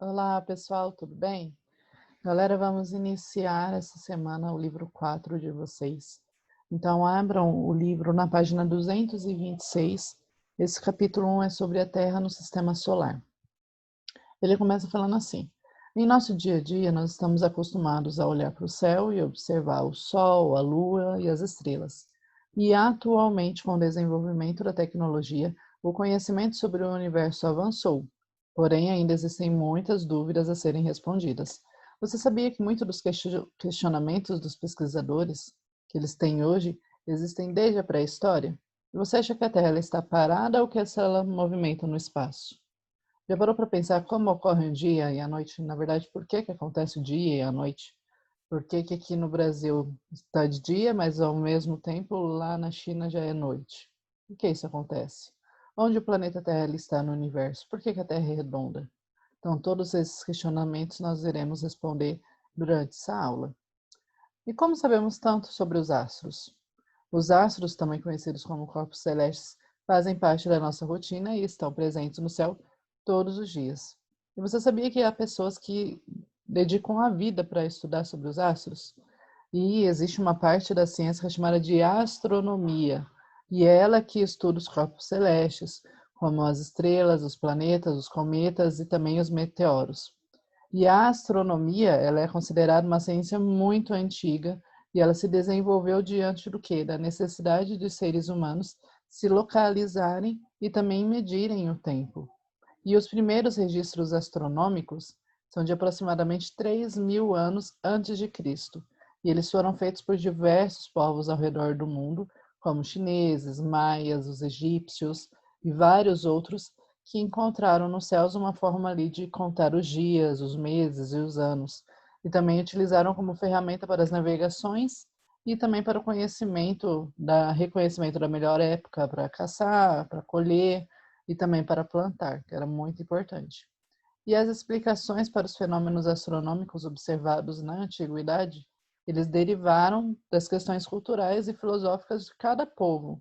Olá, pessoal, tudo bem? Galera, vamos iniciar essa semana o livro 4 de vocês. Então, abram o livro na página 226. Esse capítulo 1 é sobre a Terra no Sistema Solar. Ele começa falando assim: em nosso dia a dia, nós estamos acostumados a olhar para o céu e observar o Sol, a Lua e as estrelas. E atualmente, com o desenvolvimento da tecnologia, o conhecimento sobre o universo avançou, porém ainda existem muitas dúvidas a serem respondidas. Você sabia que muitos dos questionamentos dos pesquisadores que eles têm hoje existem desde a pré-história? E você acha que a Terra ela está parada ou que ela movimenta no espaço? Já parou para pensar como ocorre o dia e a noite? Na verdade, por que acontece o dia e a noite? Por que aqui no Brasil está de dia, mas ao mesmo tempo lá na China já é noite? Por que isso acontece? Onde o planeta Terra ele está no universo? Por que a Terra é redonda? Então, todos esses questionamentos nós iremos responder durante essa aula. E como sabemos tanto sobre os astros? Os astros, também conhecidos como corpos celestes, fazem parte da nossa rotina e estão presentes no céu todos os dias. E você sabia que há pessoas que dedicam a vida para estudar sobre os astros? E existe uma parte da ciência que é chamada de astronomia, e é ela que estuda os corpos celestes, como as estrelas, os planetas, os cometas e também os meteoros. E a astronomia, ela é considerada uma ciência muito antiga e ela se desenvolveu diante do quê? Da necessidade dos seres humanos se localizarem e também medirem o tempo. E os primeiros registros astronômicos são de aproximadamente 3.000 anos antes de Cristo. E eles foram feitos por diversos povos ao redor do mundo, como chineses, maias, os egípcios e vários outros que encontraram nos céus uma forma ali de contar os dias, os meses e os anos. E também utilizaram como ferramenta para as navegações e também para o reconhecimento da melhor época para caçar, para colher e também para plantar, que era muito importante. E as explicações para os fenômenos astronômicos observados na antiguidade, eles derivaram das questões culturais e filosóficas de cada povo.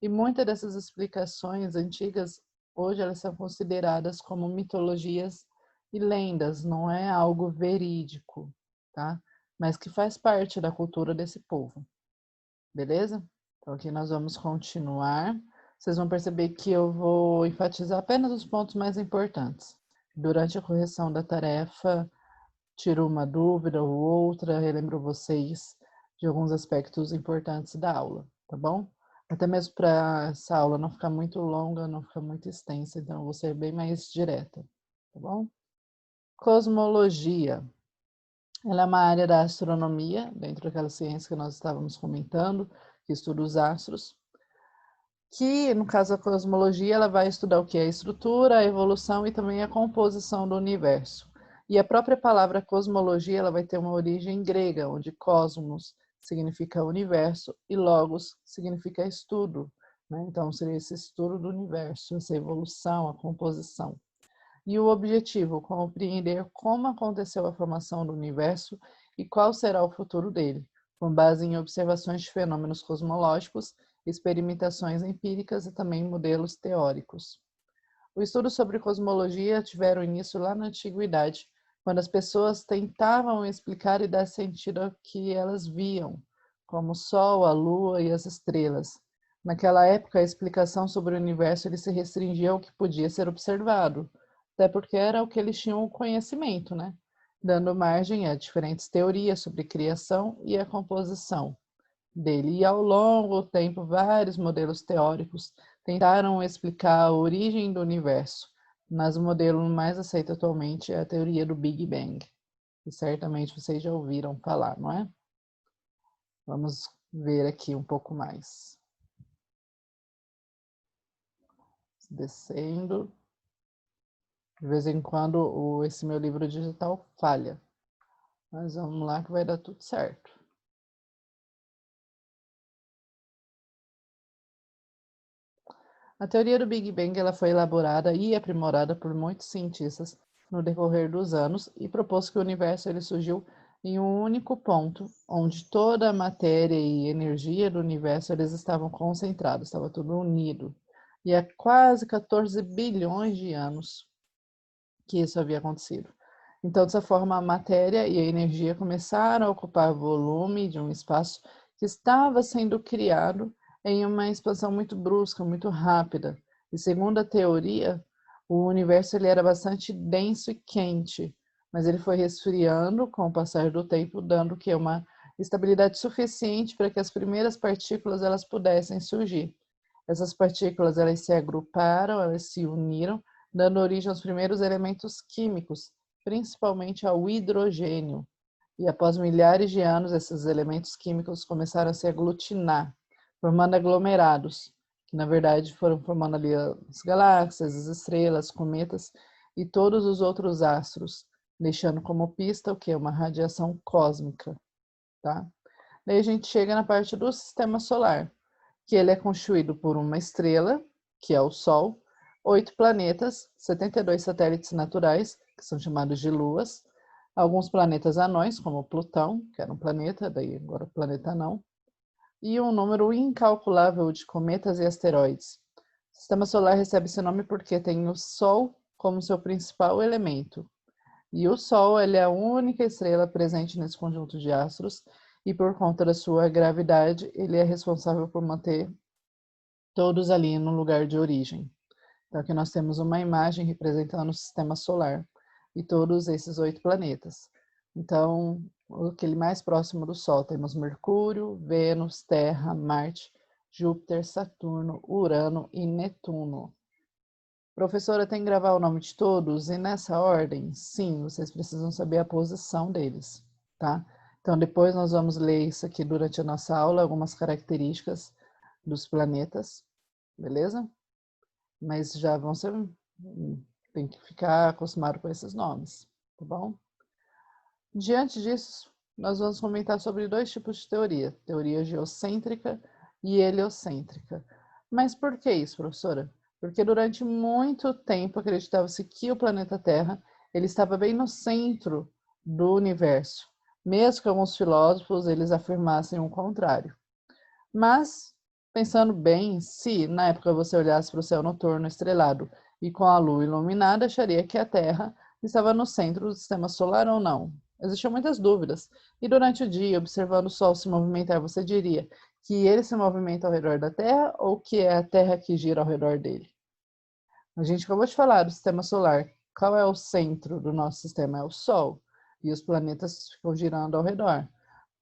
E muitas dessas explicações antigas, hoje elas são consideradas como mitologias e lendas, não é algo verídico, tá? Mas que faz parte da cultura desse povo, beleza? Então aqui nós vamos continuar. Vocês vão perceber que eu vou enfatizar apenas os pontos mais importantes. Durante a correção da tarefa, tiro uma dúvida ou outra, relembro vocês de alguns aspectos importantes da aula, tá bom? Até mesmo para essa aula não ficar muito longa, não ficar muito extensa, então eu vou ser bem mais direta, tá bom? Cosmologia. Ela é uma área da astronomia, dentro daquela ciência que nós estávamos comentando, que estuda os astros, que, no caso da cosmologia, ela vai estudar o que é a estrutura, a evolução e também a composição do universo. E a própria palavra cosmologia, ela vai ter uma origem grega, onde cosmos significa universo e logos significa estudo, né? Então, seria esse estudo do universo, essa evolução, a composição. E o objetivo, compreender como aconteceu a formação do universo e qual será o futuro dele, com base em observações de fenômenos cosmológicos, experimentações empíricas e também modelos teóricos. O estudo sobre cosmologia tiveram início lá na antiguidade, quando as pessoas tentavam explicar e dar sentido ao que elas viam, como o Sol, a Lua e as estrelas. Naquela época, a explicação sobre o universo ele se restringia ao que podia ser observado, até porque era o que eles tinham conhecimento, né? Dando margem a diferentes teorias sobre criação e a composição dele. E ao longo do tempo, vários modelos teóricos tentaram explicar a origem do universo, mas o modelo mais aceito atualmente é a teoria do Big Bang, que certamente vocês já ouviram falar, não é? Vamos ver aqui um pouco mais. Descendo. De vez em quando esse meu livro digital falha, mas vamos lá que vai dar tudo certo. A teoria do Big Bang ela foi elaborada e aprimorada por muitos cientistas no decorrer dos anos e propôs que o universo ele surgiu em um único ponto, onde toda a matéria e energia do universo eles estavam concentrados, estava tudo unido. E há quase 14 bilhões de anos. que isso havia acontecido. Então, dessa forma, a matéria e a energia começaram a ocupar volume de um espaço que estava sendo criado em uma expansão muito brusca, muito rápida. E segundo a teoria, o universo ele era bastante denso e quente, mas ele foi resfriando com o passar do tempo, dando que uma estabilidade suficiente para que as primeiras partículas elas pudessem surgir. Essas partículas elas se agruparam, elas se uniram, dando origem aos primeiros elementos químicos, principalmente ao hidrogênio. E após milhares de anos, esses elementos químicos começaram a se aglutinar, formando aglomerados, que na verdade foram formando ali as galáxias, as estrelas, cometas e todos os outros astros, deixando como pista o que? Uma radiação cósmica, tá? Daí a gente chega na parte do sistema solar, que ele é constituído por uma estrela, que é o Sol, 8 planetas, 72 satélites naturais, que são chamados de luas, alguns planetas anões, como Plutão, que era um planeta, daí agora o planeta anão, e um número incalculável de cometas e asteroides. O sistema solar recebe esse nome porque tem o Sol como seu principal elemento. E o Sol ele é a única estrela presente nesse conjunto de astros, e por conta da sua gravidade, ele é responsável por manter todos ali no lugar de origem. Então aqui nós temos uma imagem representando o sistema solar e todos esses 8 planetas. Então, aquele mais próximo do Sol, temos Mercúrio, Vênus, Terra, Marte, Júpiter, Saturno, Urano e Netuno. Professora, tem que gravar o nome de todos e nessa ordem? Sim, vocês precisam saber a posição deles, tá? Então, depois nós vamos ler isso aqui durante a nossa aula, algumas características dos planetas, beleza? Mas já vão ser, tem que ficar acostumado com esses nomes, tá bom? Diante disso, nós vamos comentar sobre 2 tipos de teoria, teoria geocêntrica e heliocêntrica. Mas por que isso, professora? Porque durante muito tempo acreditava-se que o planeta Terra ele estava bem no centro do universo, mesmo que alguns filósofos eles afirmassem o contrário. Mas, pensando bem, se na época você olhasse para o céu noturno estrelado e com a lua iluminada, acharia que a Terra estava no centro do sistema solar ou não. Existiam muitas dúvidas. E durante o dia, observando o Sol se movimentar, você diria que ele se movimenta ao redor da Terra ou que é a Terra que gira ao redor dele? A gente acabou de falar do sistema solar. Qual é o centro do nosso sistema? É o Sol. E os planetas ficam girando ao redor.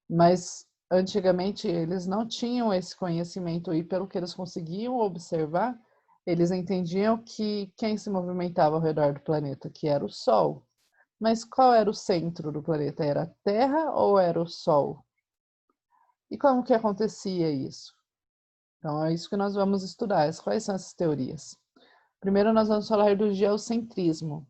Mas antigamente eles não tinham esse conhecimento e pelo que eles conseguiam observar, eles entendiam que quem se movimentava ao redor do planeta, que era o Sol. Mas qual era o centro do planeta? Era a Terra ou era o Sol? E como que acontecia isso? Então é isso que nós vamos estudar. Quais são essas teorias? Primeiro nós vamos falar do geocentrismo.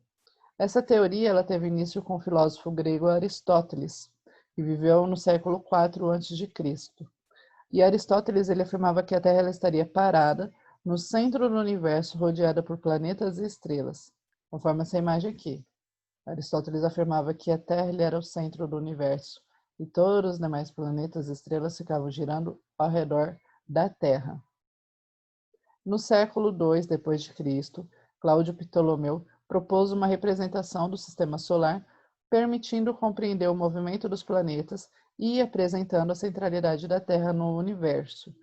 Essa teoria ela teve início com o filósofo grego Aristóteles, que viveu no século IV a.C. E Aristóteles ele afirmava que a Terra ela estaria parada no centro do universo, rodeada por planetas e estrelas, conforme essa imagem aqui. Aristóteles afirmava que a Terra ele era o centro do universo e todos os demais planetas e estrelas ficavam girando ao redor da Terra. No século II d.C., Cláudio Ptolomeu propôs uma representação do sistema solar, permitindo compreender o movimento dos planetas e apresentando a centralidade da Terra no universo.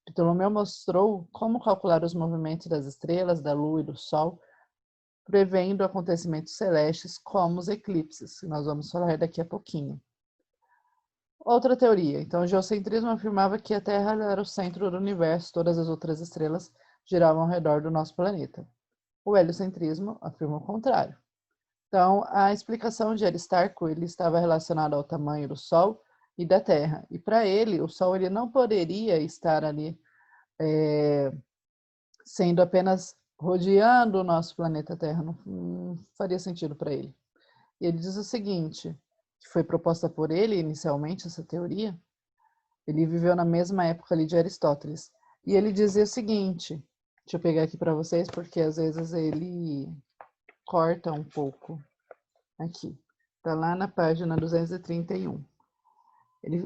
Ptolomeu mostrou como calcular os movimentos das estrelas, da Lua e do Sol, prevendo acontecimentos celestes como os eclipses, que nós vamos falar daqui a pouquinho. Outra teoria. Então, o geocentrismo afirmava que a Terra era o centro do universo, todas as outras estrelas giravam ao redor do nosso planeta. O heliocentrismo afirma o contrário. Então, a explicação de Aristarco ele estava relacionada ao tamanho do Sol e da Terra. E para ele, o Sol ele não poderia estar ali sendo apenas rodeando o nosso planeta Terra. Não faria sentido para ele. E ele diz o seguinte, que foi proposta por ele inicialmente, essa teoria. Ele viveu na mesma época ali de Aristóteles. E ele dizia o seguinte, deixa eu pegar aqui para vocês, porque às vezes ele corta um pouco. Aqui, está lá na página 231.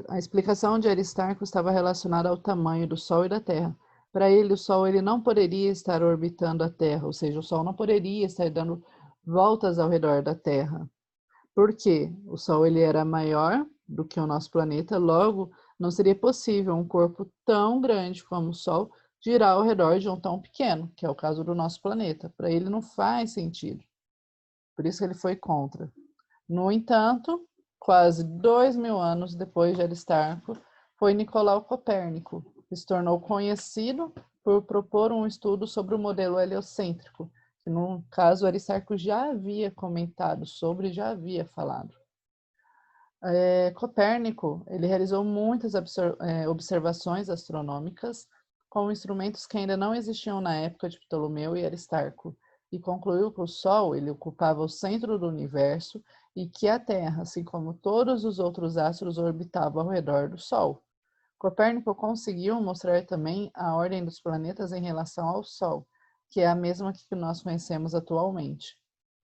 A explicação de Aristarco estava relacionada ao tamanho do Sol e da Terra. Para ele, o Sol ele não poderia estar orbitando a Terra, ou seja, o Sol não poderia estar dando voltas ao redor da Terra. Porque o Sol ele era maior do que o nosso planeta, logo não seria possível um corpo tão grande como o Sol girar ao redor de um tão pequeno, que é o caso do nosso planeta. Para ele não faz sentido. Por isso que ele foi contra. No entanto, quase 2.000 anos depois de Aristarco, foi Nicolau Copérnico, que se tornou conhecido por propor um estudo sobre o modelo heliocêntrico, que no caso Aristarco já havia comentado sobre, já havia falado. Copérnico, ele realizou muitas observações astronômicas com instrumentos que ainda não existiam na época de Ptolomeu e Aristarco, e concluiu que o Sol ele ocupava o centro do universo e que a Terra, assim como todos os outros astros, orbitava ao redor do Sol. Copérnico conseguiu mostrar também a ordem dos planetas em relação ao Sol, que é a mesma que nós conhecemos atualmente.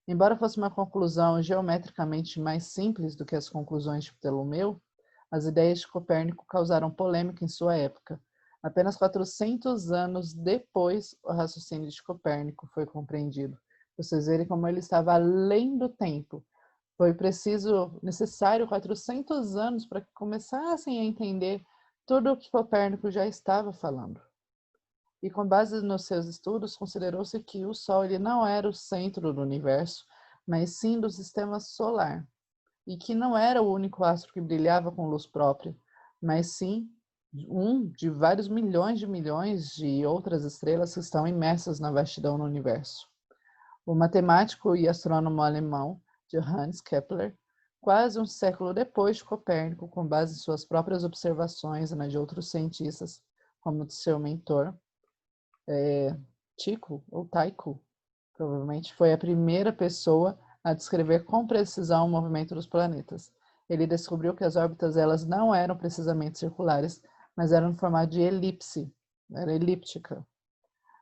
Embora fosse uma conclusão geometricamente mais simples do que as conclusões de Ptolomeu, as ideias de Copérnico causaram polêmica em sua época. Apenas 400 anos depois, o raciocínio de Copérnico foi compreendido. Vocês verem como ele estava além do tempo. Foi necessário 400 anos para que começassem a entender tudo o que Copérnico já estava falando. E com base nos seus estudos, considerou-se que o Sol ele não era o centro do universo, mas sim do sistema solar, e que não era o único astro que brilhava com luz própria, mas sim um de vários milhões de outras estrelas que estão imersas na vastidão do universo. O matemático e astrônomo alemão Johannes Kepler, quase um século depois de Copérnico, com base em suas próprias observações e na de outros cientistas, como de seu mentor, Tycho, ou Tycho, provavelmente foi a primeira pessoa a descrever com precisão o movimento dos planetas. Ele descobriu que as órbitas elas não eram precisamente circulares, mas eram em formato de elipse, era elíptica.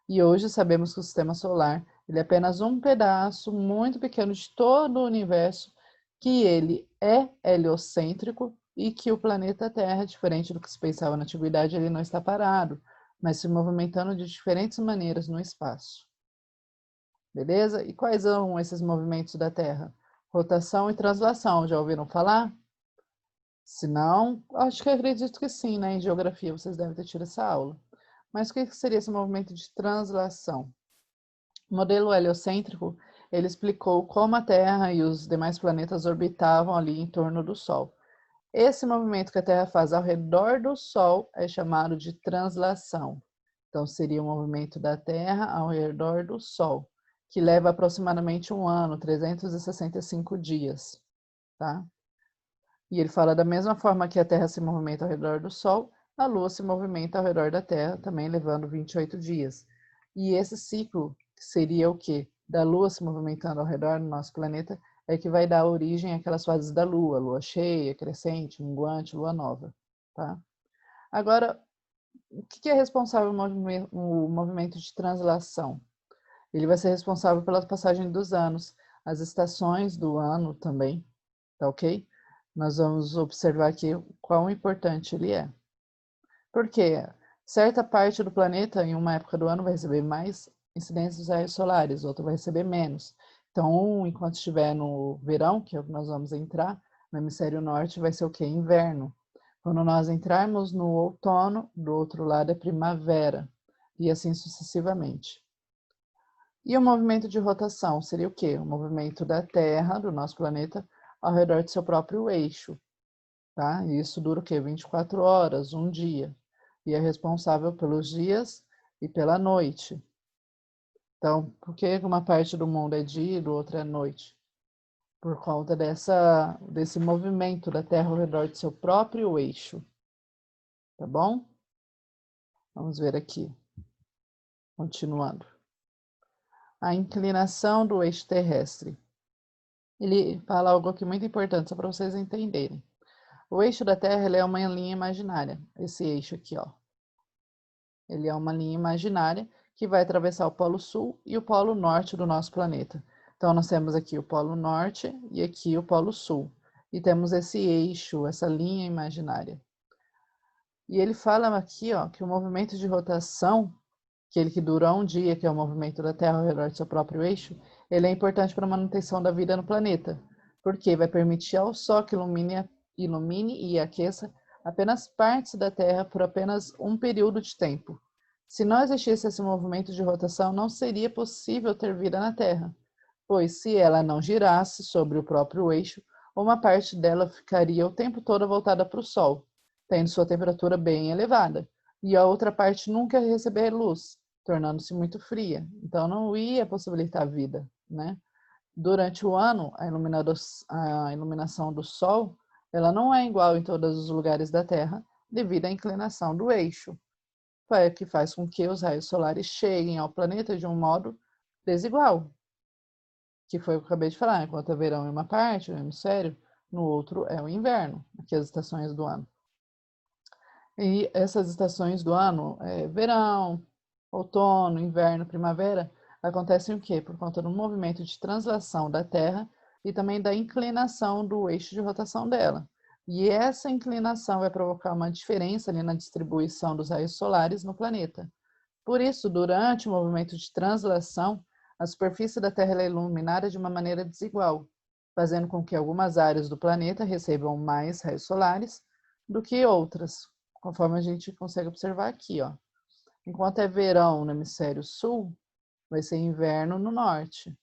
E hoje sabemos que o sistema solar ele é apenas um pedaço muito pequeno de todo o universo, que ele é heliocêntrico e que o planeta Terra, diferente do que se pensava na antiguidade, ele não está parado, mas se movimentando de diferentes maneiras no espaço. Beleza? E quais são esses movimentos da Terra? Rotação e translação, já ouviram falar? Se não, acho que acredito que sim, né? Em geografia vocês devem ter tido essa aula. Mas o que seria esse movimento de translação? O modelo heliocêntrico, ele explicou como a Terra e os demais planetas orbitavam ali em torno do Sol. Esse movimento que a Terra faz ao redor do Sol é chamado de translação. Então, seria o movimento da Terra ao redor do Sol, que leva aproximadamente um ano, 365 dias, tá? E ele fala da mesma forma que a Terra se movimenta ao redor do Sol, a Lua se movimenta ao redor da Terra, também levando 28 dias. E esse ciclo, que seria o quê? Da Lua se movimentando ao redor do nosso planeta, é que vai dar origem àquelas fases da Lua, Lua cheia, crescente, minguante, Lua nova, tá? Agora, o que é responsável o movimento de translação? Ele vai ser responsável pela passagem dos anos, as estações do ano também, tá ok? Nós vamos observar aqui quão importante ele é. Porque certa parte do planeta, em uma época do ano, vai receber mais incidências dos raios solares, outra vai receber menos. Então, enquanto estiver no verão, que é o que nós vamos entrar, no hemisfério norte vai ser o quê? Inverno. Quando nós entrarmos no outono, do outro lado é primavera, e assim sucessivamente. E o movimento de rotação seria o quê? O movimento da Terra, do nosso planeta, ao redor de seu próprio eixo, tá? E isso dura o quê? 24 horas, um dia. E é responsável pelos dias e pela noite. Então, por que uma parte do mundo é dia e do outro é noite? Por conta desse movimento da Terra ao redor de seu próprio eixo. Tá bom? Vamos ver aqui. Continuando. A inclinação do eixo terrestre. Ele fala algo aqui muito importante, só para vocês entenderem. O eixo da Terra ele é uma linha imaginária. Esse eixo aqui, ó. Ele é uma linha imaginária que vai atravessar o Polo Sul e o Polo Norte do nosso planeta. Então, nós temos aqui o Polo Norte e aqui o Polo Sul. E temos esse eixo, essa linha imaginária. E ele fala aqui, ó, que o movimento de rotação, que dura um dia, que é o movimento da Terra ao redor do seu próprio eixo, Ele é importante para a manutenção da vida no planeta, porque vai permitir ao Sol que ilumine e aqueça apenas partes da Terra por apenas um período de tempo. Se não existisse esse movimento de rotação, não seria possível ter vida na Terra, pois se ela não girasse sobre o próprio eixo, uma parte dela ficaria o tempo todo voltada para o Sol, tendo sua temperatura bem elevada, e a outra parte nunca ia receber luz, tornando-se muito fria. Então não ia possibilitar vida, né? Durante o ano, a iluminação do Sol, ela não é igual em todos os lugares da Terra, devido à inclinação do eixo, que faz com que os raios solares cheguem ao planeta de um modo desigual, que foi o que eu acabei de falar, enquanto é verão em uma parte, o hemisfério, no outro é o inverno, aqui as estações do ano. E essas estações do ano, verão, outono, inverno, primavera, acontecem o quê? Por conta do movimento de translação da Terra e também da inclinação do eixo de rotação dela. E essa inclinação vai provocar uma diferença ali na distribuição dos raios solares no planeta. Por isso, durante o movimento de translação, a superfície da Terra é iluminada de uma maneira desigual, fazendo com que algumas áreas do planeta recebam mais raios solares do que outras, conforme a gente consegue observar aqui, ó. Enquanto é verão no hemisfério sul, vai ser inverno no norte.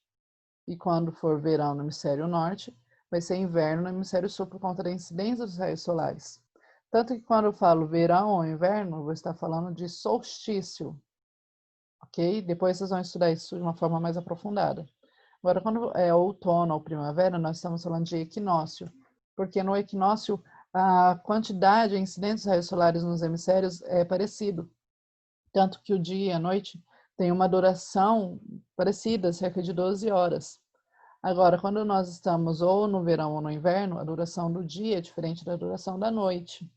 E quando for verão no hemisfério norte, vai ser inverno no hemisfério sul por conta da incidência dos raios solares. Tanto que quando eu falo verão ou inverno, eu vou estar falando de solstício, ok? Depois vocês vão estudar isso de uma forma mais aprofundada. Agora, quando é outono ou primavera, nós estamos falando de equinócio, porque no equinócio a quantidade, a incidência dos raios solares nos hemisférios é parecido, tanto que o dia e a noite têm uma duração parecida, cerca de 12 horas. Agora, quando nós estamos ou no verão ou no inverno, a duração do dia é diferente da duração da noite.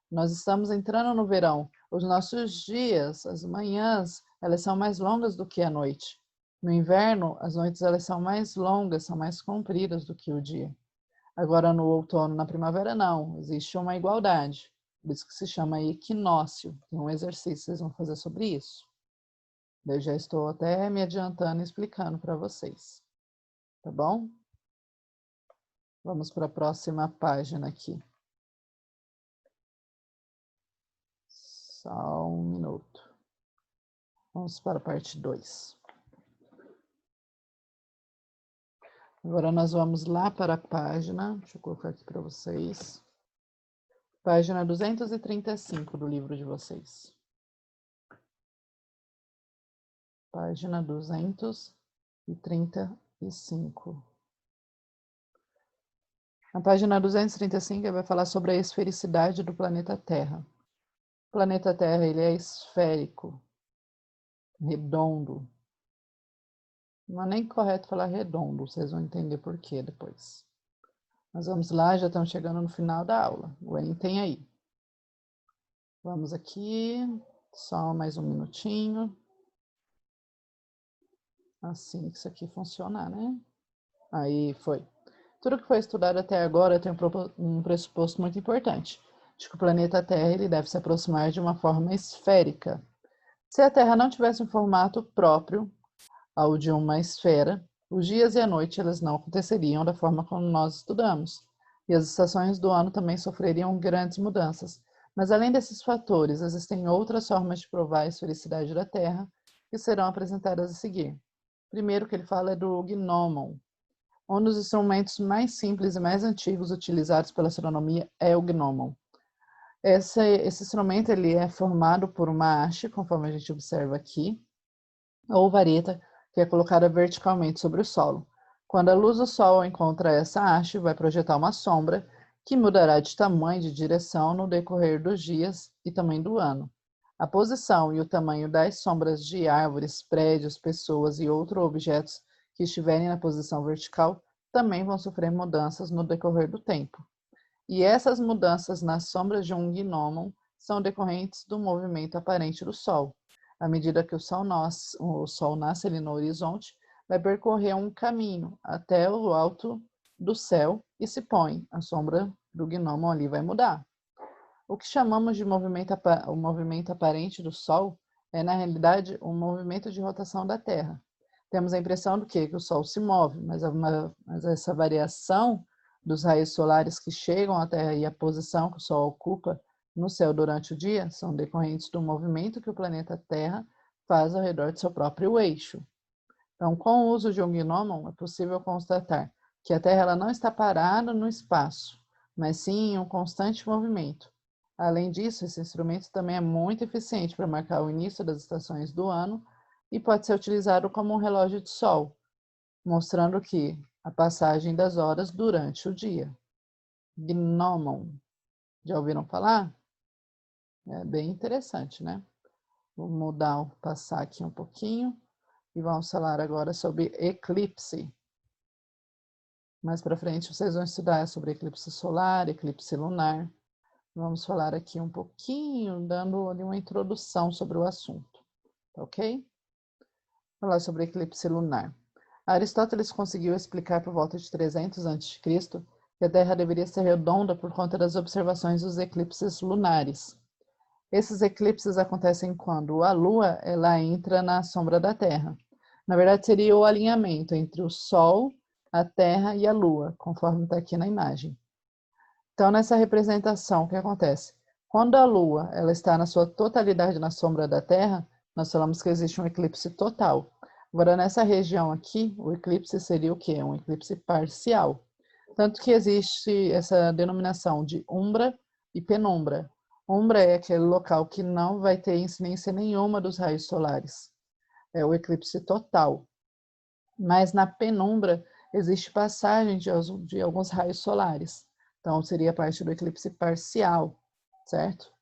Nós estamos entrando no verão. Os nossos dias, as manhãs, elas são mais longas do que a noite. No inverno, as noites elas são mais longas, são mais compridas do que o dia. Agora, no outono, na primavera, não. Existe uma igualdade. Por isso que se chama equinócio. Tem um exercício que vocês vão fazer sobre isso. Eu já estou até me adiantando e explicando para vocês. Tá bom? Vamos para a próxima página aqui. Só um minuto. Vamos para a parte 2. Agora nós vamos lá para a página, deixa eu colocar aqui para vocês. Página 235 do livro de vocês. Página 235. Na página 235 ele vai falar sobre a esfericidade do planeta Terra. O planeta Terra ele é esférico, redondo. Não é nem correto falar redondo, vocês vão entender por quê depois. Mas vamos lá, já estamos chegando no final da aula. O Enem tem aí. Vamos aqui, só mais um minutinho. Assim que isso aqui funcionar, né? Aí foi. Tudo que foi estudado até agora tem um pressuposto muito importante, de que o planeta Terra ele deve se aproximar de uma forma esférica. Se a Terra não tivesse um formato próprio ao de uma esfera, os dias e a noite elas não aconteceriam da forma como nós estudamos. E as estações do ano também sofreriam grandes mudanças. Mas além desses fatores, existem outras formas de provar a esfericidade da Terra que serão apresentadas a seguir. Primeiro que ele fala é do gnomon. Um dos instrumentos mais simples e mais antigos utilizados pela astronomia é o gnomon. Esse instrumento ele é formado por uma haste, conforme a gente observa aqui, ou vareta, que é colocada verticalmente sobre o solo. Quando a luz do sol encontra essa haste, vai projetar uma sombra que mudará de tamanho e de direção no decorrer dos dias e também do ano. A posição e o tamanho das sombras de árvores, prédios, pessoas e outros objetos que estiverem na posição vertical também vão sofrer mudanças no decorrer do tempo. E essas mudanças nas sombras de um gnomon são decorrentes do movimento aparente do Sol. À medida que o Sol nasce ali no horizonte, vai percorrer um caminho até o alto do céu e se põe. A sombra do gnomon ali vai mudar. O que chamamos de o movimento aparente do Sol é, na realidade, um movimento de rotação da Terra. temos a impressão do quê? Que o Sol se move, mas essa variação dos raios solares que chegam à Terra e a posição que o Sol ocupa no céu durante o dia são decorrentes do movimento que o planeta Terra faz ao redor de seu próprio eixo. Então, com o uso de um gnômon, é possível constatar que a Terra ela não está parada no espaço, mas sim em um constante movimento. Além disso, esse instrumento também é muito eficiente para marcar o início das estações do ano e pode ser utilizado como um relógio de sol, mostrando que a passagem das horas durante o dia. Gnomon. Já ouviram falar? É bem interessante, né? Vou mudar, passar aqui um pouquinho e vamos falar agora sobre eclipse. Mais para frente vocês vão estudar sobre eclipse solar, eclipse lunar. Vamos falar aqui um pouquinho, dando ali uma introdução sobre o assunto, ok? Falar sobre eclipse lunar. Aristóteles conseguiu explicar por volta de 300 a.C. que a Terra deveria ser redonda por conta das observações dos eclipses lunares. Esses eclipses acontecem quando a Lua ela entra na sombra da Terra. Na verdade, seria o alinhamento entre o Sol, a Terra e a Lua, conforme está aqui na imagem. Então, nessa representação, o que acontece? Quando a Lua ela está na sua totalidade na sombra da Terra, nós falamos que existe um eclipse total. Agora, nessa região aqui, o eclipse seria o quê? Um eclipse parcial. Tanto que existe essa denominação de umbra e penumbra. Umbra é aquele local que não vai ter incidência nenhuma dos raios solares. É o eclipse total. Mas na penumbra existe passagem de alguns raios solares. Então, seria parte do eclipse parcial, certo?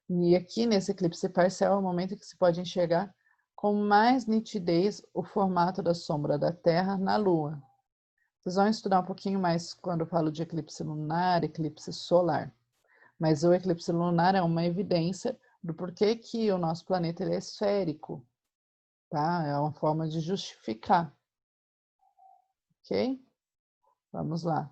E aqui nesse eclipse parcial é o momento em que se pode enxergar com mais nitidez o formato da sombra da Terra na Lua. Vocês vão estudar um pouquinho mais quando eu falo de eclipse lunar, eclipse solar. Mas o eclipse lunar é uma evidência do porquê que o nosso planeta ele é esférico, tá? É uma forma de justificar, ok? Vamos lá.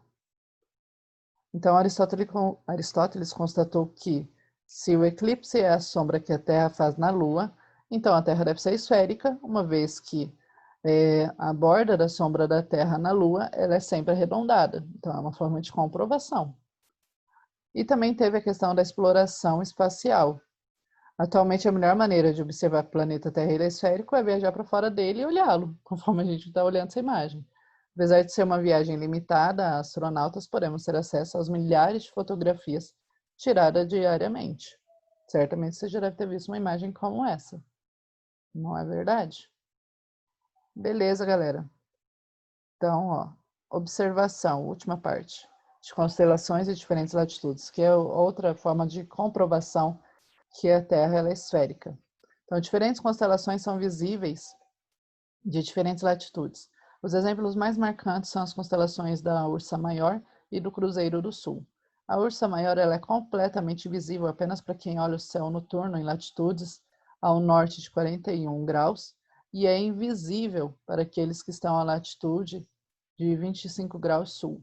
Então, Aristóteles constatou que, se o eclipse é a sombra que a Terra faz na Lua, então a Terra deve ser esférica, uma vez que a borda da sombra da Terra na Lua ela é sempre arredondada. Então, é uma forma de comprovação. E também teve a questão da exploração espacial. Atualmente, a melhor maneira de observar o planeta Terra ele é esférico é viajar para fora dele e olhá-lo, conforme a gente está olhando essa imagem. Apesar de ser uma viagem limitada, astronautas podemos ter acesso às milhares de fotografias tiradas diariamente. Certamente você já deve ter visto uma imagem como essa. Não é verdade? Beleza, galera. Então, ó, observação, última parte, de constelações e diferentes latitudes, que é outra forma de comprovação que a Terra ela é esférica. Então, diferentes constelações são visíveis de diferentes latitudes. Os exemplos mais marcantes são as constelações da Ursa Maior e do Cruzeiro do Sul. A Ursa Maior ela é completamente visível apenas para quem olha o céu noturno em latitudes ao norte de 41 graus e é invisível para aqueles que estão à latitude de 25 graus sul.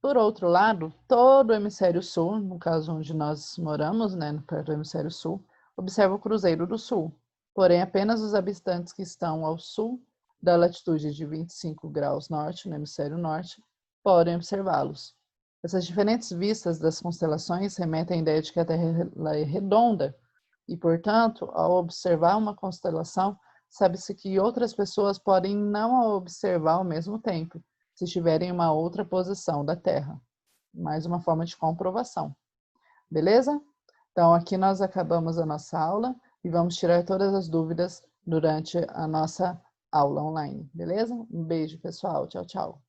Por outro lado, todo o hemisfério sul, no caso onde nós moramos, né, perto do hemisfério sul, observa o Cruzeiro do Sul. Porém, apenas os habitantes que estão ao sul da latitude de 25 graus norte, no hemisfério norte, podem observá-los. Essas diferentes vistas das constelações remetem à ideia de que a Terra é redonda e, portanto, ao observar uma constelação, sabe-se que outras pessoas podem não a observar ao mesmo tempo, se estiverem em uma outra posição da Terra. Mais uma forma de comprovação. Beleza? Então, aqui nós acabamos a nossa aula e vamos tirar todas as dúvidas durante a nossa aula online. Beleza? Um beijo, pessoal. Tchau, tchau.